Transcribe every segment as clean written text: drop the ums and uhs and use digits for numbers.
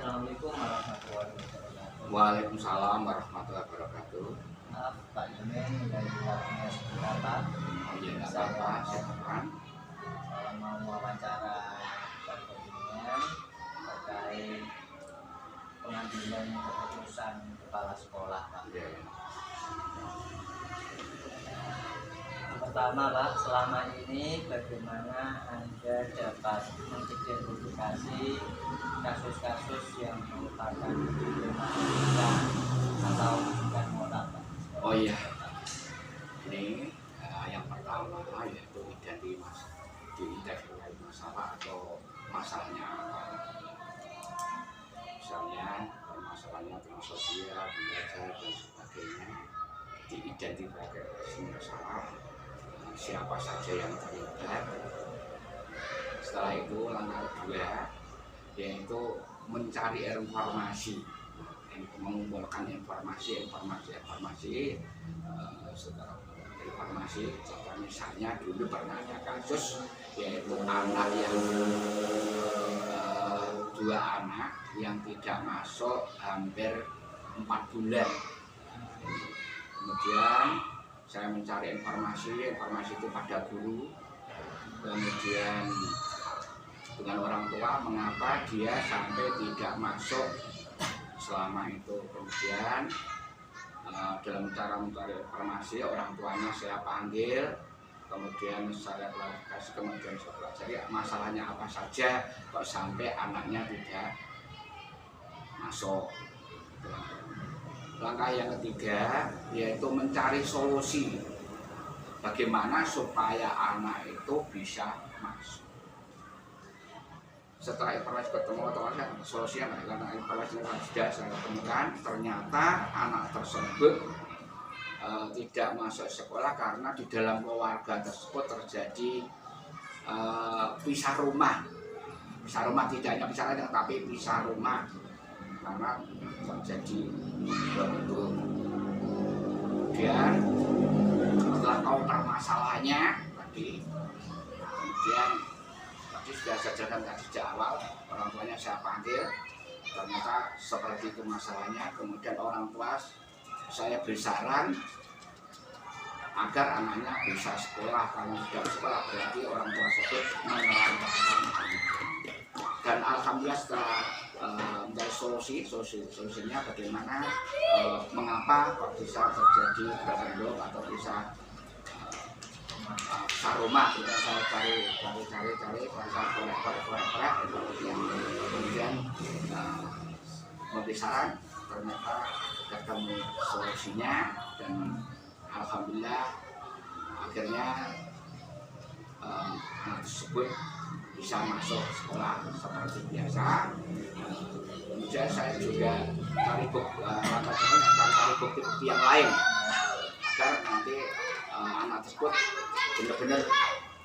Assalamualaikum warahmatullahi wabarakatuh. Waalaikumsalam warahmatullahi wabarakatuh. Maaf Pak Jumen dari waktunya sebentar. Oh iya, nggak apa-apa, silakan. Saya mau wawancara Pak Jumen terkait pengambilan keputusan kepala sekolah Pak. Iya, iya. Yang pertama Pak, selama ini bagaimana Anda dapat mengidentifikasi kasus-kasus yang merupakan problematika atau bukan moral Pak? Oh iya, ini yang pertama yaitu identifikasi masalah atau masalahnya apa. Misalnya permasalahannya tentang sosial, belajar dan sebagainya, diidentifikasi masalah, siapa saja yang terlibat. Setelah itu langkah kedua yaitu mencari informasi, mengumpulkan informasi, setelah informasi, contoh misalnya dulu pernah ada kasus yaitu anak yang dua anak yang tidak masuk hampir 4 bulan. Kemudian saya mencari informasi itu pada guru, kemudian dengan orang tua mengapa dia sampai tidak masuk selama itu. Kemudian dalam cara mencari informasi orang tuanya saya panggil, kemudian saya klarifikasi, kemudian saya pelajari masalahnya apa saja kok sampai anaknya tidak masuk. Langkah yang ketiga yaitu mencari solusi bagaimana supaya anak itu bisa masuk. Setelah informasi ketemu otomatis solusinya karena informasi yang sudah saya temukan ternyata anak tersebut tidak masuk sekolah karena di dalam keluarga tersebut terjadi pisah rumah tidak hanya pisah saja tapi pisah rumah karena terjadi begitu. Kemudian setelah tahu permasalahannya kemudian sudah saya jelaskan tadi sejak awal, orang tuanya saya panggil, ternyata seperti itu masalahnya. Kemudian orang tua saya beri saran agar anaknya bisa sekolah, karena sudah sekolah berarti orang tua tersebut menerangkan. Dan alhamdulillah setelah mencari solusinya bagaimana mengapa kok bisa terjadi berendok atau bisa rumah, kita saya cari saya korek kemudian memberi saran, ternyata ketemu solusinya dan alhamdulillah akhirnya anak tersebut bisa masuk sekolah seperti biasa. Kemudian saya juga cari bukti yang lain agar nanti anak tersebut benar-benar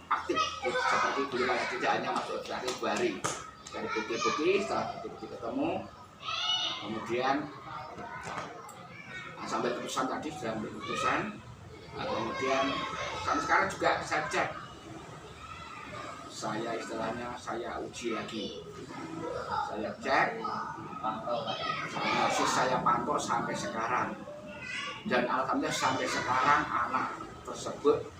aktif seperti dulu, tidak hanya masuk dari 2 hari. Dari bukti-bukti, setelah bukti ketemu, kemudian sampai keputusan tadi sudah ambil keputusan. Kemudian sekarang juga saya cek, saya uji lagi, saya cek, masih saya pantau sampai sekarang. Dan alhamdulillah sampai sekarang anak tersebut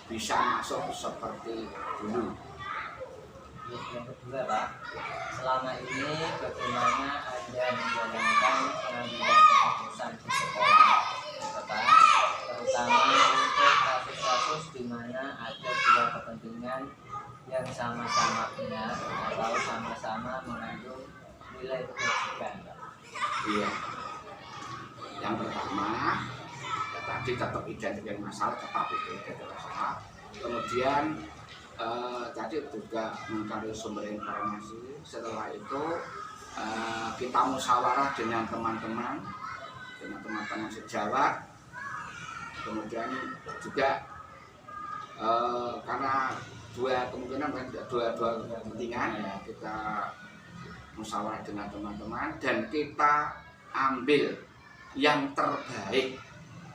bisa masuk seperti dulu. Yang kedua Pak, selama ini bagaimana Anda menjalankan pengambilan keputusan di sekolah, terutama untuk kasus-kasus di mana ada dua kepentingan yang sama-sama benar atau sama-sama mengandung nilai kebajikan Pak? Iya. Yang pertama tadi tetap identifikasi masalah, masalah. Kemudian tadi juga mencari sumber informasi. Setelah itu kita musyawarah dengan teman-teman sejawat. Kemudian juga karena dua kepentingan ya, kita musyawarah dengan teman-teman dan kita ambil yang terbaik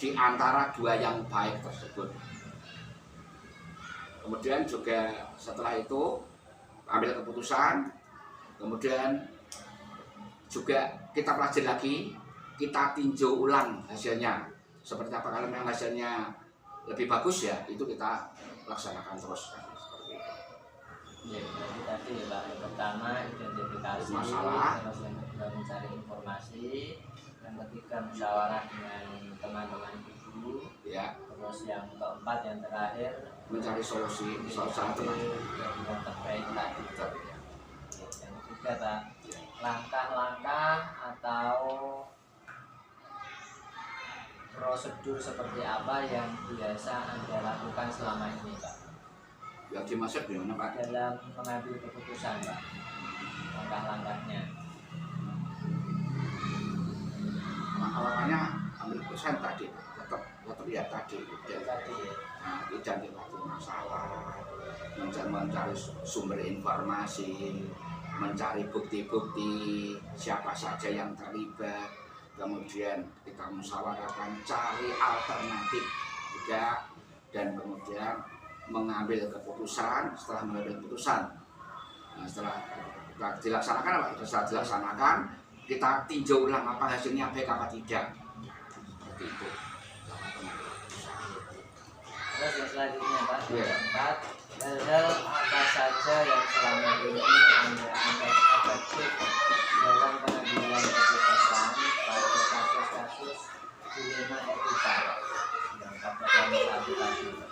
di antara dua yang baik tersebut. Kemudian juga setelah itu ambil keputusan, kemudian juga kita pelajari lagi, kita tinjau ulang hasilnya seperti apa. Kalau memang hasilnya lebih bagus ya itu kita laksanakan terus seperti itu. Ya, jadi tadi ya Pak, yang pertama identifikasi Masalah, terus yang kedua mencari informasi, yang ketiga musyawarah dengan teman-teman ibu, ya, terus yang keempat yang terakhir mencari solusi yang alternatif. terbaik tadi. Ya. Yang ketiga Pak, langkah-langkah atau prosedur seperti apa yang biasa Anda lakukan selama ini Pak? Yang dimaksud gimana Pak? Dalam mengambil keputusan Pak, langkah-langkahnya. Makanya ambil keputusan tadi tetap ya tadi Tadi ya. nah, identifikasi masalah, mencari sumber informasi, mencari bukti-bukti siapa saja yang terlibat, kemudian kita musyawarahkan, cari alternatif juga, dan kemudian mengambil keputusan. Setelah mengambil keputusan, nah, setelah dilaksanakan apa? Setelah dilaksanakan, kita tinjau ulang apa hasilnya baik apa tidak. Seperti itu. Terus yang selanjutnya Pak, yang Ya. keempat, hal-hal apa saja yang selama ini Anda anggap efektif dalam pengambilan keputusan pada kasus-kasus dilema etika yang pada kami lakukan tadi Pak?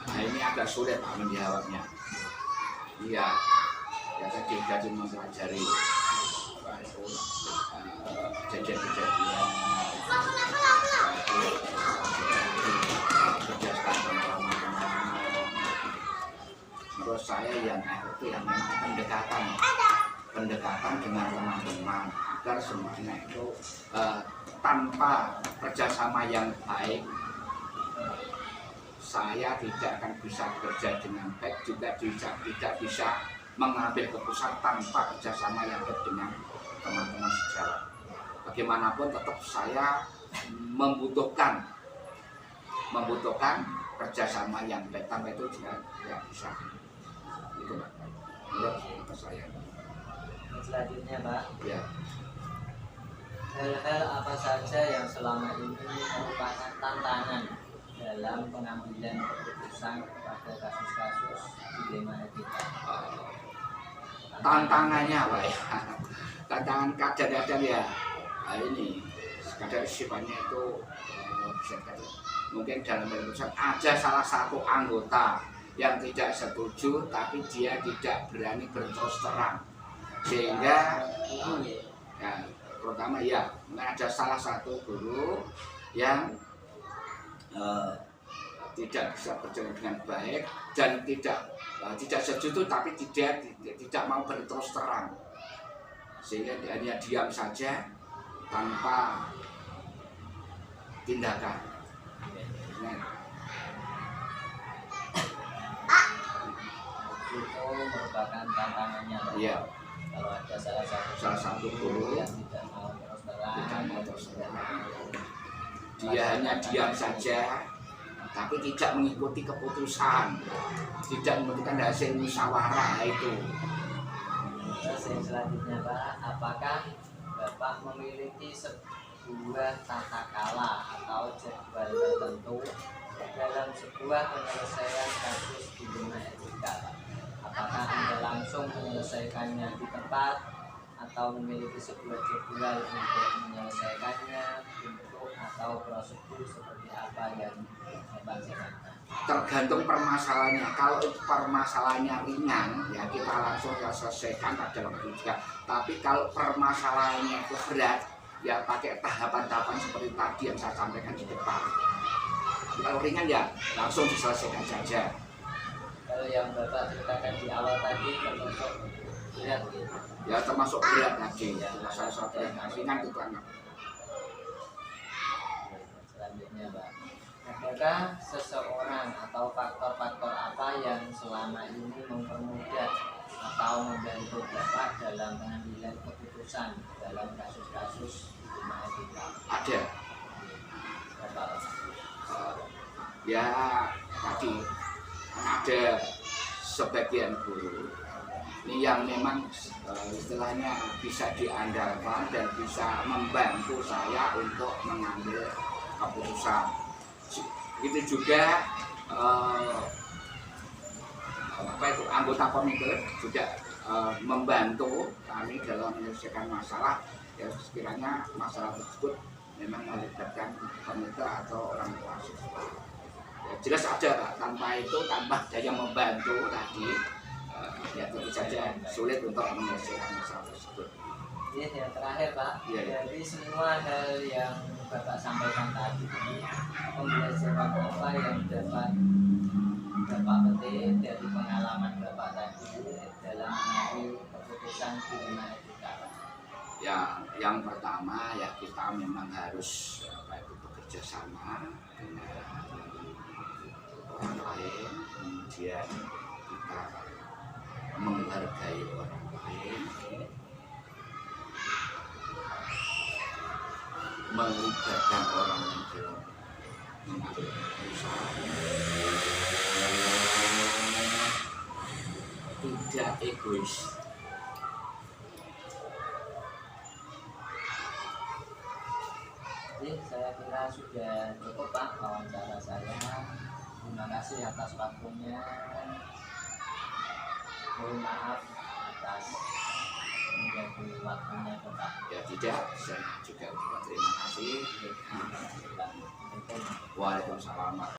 Nah ini agak sulit Pak menjawabnya. Iya, ya tadi mempelajari apa itu kejadian-kejadian, berdasarkan pengalaman. Menurut saya yang itu yang memang pendekatan dengan teman-teman agar semuanya itu tanpa kerjasama yang baik, saya tidak akan bisa bekerja dengan baik, juga tidak bisa mengambil keputusan tanpa kerjasama yang baik dengan teman-teman sejawat. Bagaimanapun tetap saya membutuhkan kerjasama yang baik, tanpa itu tidak bisa. Itu Pak, menurut saya. Yang selanjutnya Pak, Ya. hal-hal apa saja yang selama ini merupakan tantangan dalam pengambilan keputusan pada kasus-kasus dilema etika? Tantangannya apa ya? Tantangan kadang-kadang ya ini kadang sifatnya itu bisa mungkin dalam keputusan ada salah satu anggota yang tidak setuju, tapi dia tidak berani berterus terang, sehingga ya, terutama ya ada salah satu guru yang tidak bisa berjalan dengan baik dan tidak setuju, tapi tidak mau berterus terang, sehingga dia hanya diam saja tanpa tindakan. Itu merupakan tantangannya Pak. Iya. Kalau ada salah satu guru yang tidak mau terus terang, dia hanya diam saja, tapi tidak mengikuti keputusan, tidak mengikuti hasil musyawarah itu. Terus yang selanjutnya Pak, apakah Bapak memiliki sebuah tata kala atau jadwal tertentu dalam sebuah penyelesaian kasus dilema etika Pak? Apakah Anda langsung menyelesaikannya di tempat atau memiliki sebuah jadwal untuk menyelesaikannya, bentuk atau prosedur seperti apa yang Bapak jalankan? Tergantung permasalahannya. Kalau itu permasalahannya ringan, ya kita langsung selesaikan pada waktu juga. Tapi kalau permasalahannya itu berat, ya pakai tahapan-tahapan seperti tadi yang saya sampaikan di depan. Kalau ringan ya langsung diselesaikan saja. Kalau yang Bapak ceritakan di awal tadi termasuk berat gitu. Ya termasuk berat tadi. Saya ringan itu anggap. Selanjutnya Pak, apakah seseorang atau faktor-faktor apa yang selama ini mempermudah atau membantu Bapak dalam pengambilan keputusan dalam kasus-kasus dilema etika? Ada. Bapak, Ya tadi ada sebagian guru ini yang memang istilahnya bisa diandalkan dan bisa membantu saya untuk mengambil keputusan. Itu juga anggota komite juga membantu kami dalam menyelesaikan masalah ya, sekiranya masalah tersebut memang melibatkan komite atau orang tua siswa. Ya, jelas saja Pak, tanpa itu, tanpa daya membantu tadi ya tentu saja sulit untuk menyelesaikan masalah tersebut. Iya, yang terakhir Pak, dari semua hal yang Bapak sampaikan tadi, pembelajaran apa yang dapat Bapak petik dari pengalaman Bapak tadi dalam mengambil keputusan di rumah etika? Ya, yang pertama ya kita memang harus bekerja sama dengan orang lain, kemudian kita menghargai orang lain, melibatkan orang yang dalam mengambil keputusan, tidak egois. Jadi saya kira sudah cukup Pak wawancara saya. Terima kasih atas waktunya. Mohon maaf atas menjadi waktunya Bapak. Ya tidak, saya juga terima kasih. Waalaikumsalam.